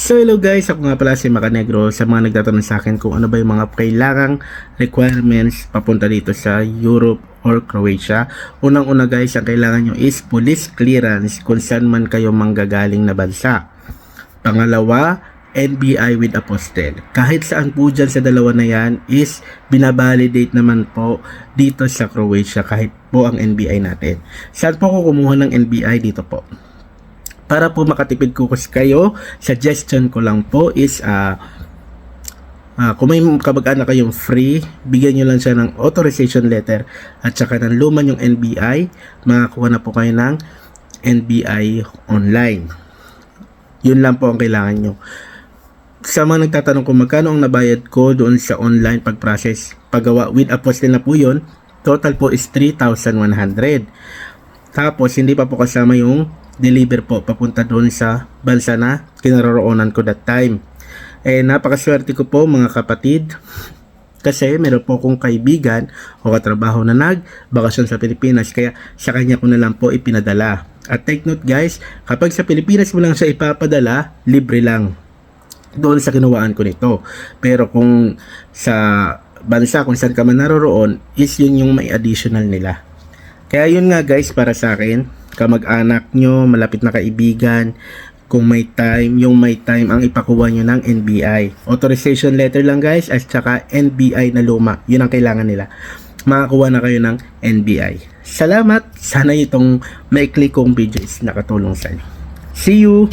So hello guys, ako nga pala si Macanegro. Sa mga nagtatanong sa akin kung ano ba yung mga kailangang requirements papunta dito sa Europe or Croatia. Unang-una guys, ang kailangan nyo is police clearance kung saan man kayo manggagaling na bansa. Pangalawa, NBI with apostle. Kahit saan po dyan sa dalawa na yan is binabalidate naman po dito sa Croatia kahit po ang NBI natin. Saan po ko kumuha ng NBI? Dito po. Para po makatipid ko kayo, suggestion ko lang po is kung may kamag-anak kayong free, bigyan nyo lang siya ng authorization letter at saka ng luman yung NBI, makakuha na po kayo ng NBI online. Yun lang po ang kailangan nyo. Sa mga nagtatanong kung magkano ang nabayad ko doon sa online pag-process, paggawa with apostle na po yun, total po is 3,100. Tapos hindi pa po kasama yung deliver po papunta doon sa bansa na kinaroroonan ko that time. Napakaswerte ko po mga kapatid kasi meron po akong kaibigan o katrabaho na nagbakasyon sa Pilipinas, kaya sa kanya ko na lang po ipinadala. At take note guys, kapag sa Pilipinas mo lang siya ipapadala, libre lang doon sa kinuwaan ko nito. Pero kung sa bansa kung saan ka man naroroon, is yun yung may additional nila. Kaya yun nga guys, para sa akin, kamag-anak nyo, malapit na kaibigan, kung may time, yung may time ang ipakuha nyo ng NBI. Authorization letter lang guys, at saka NBI na luma. Yun ang kailangan nila. Makakuha na kayo ng NBI. Salamat! Sana itong maikli kong video is nakatulong sa inyo. See you!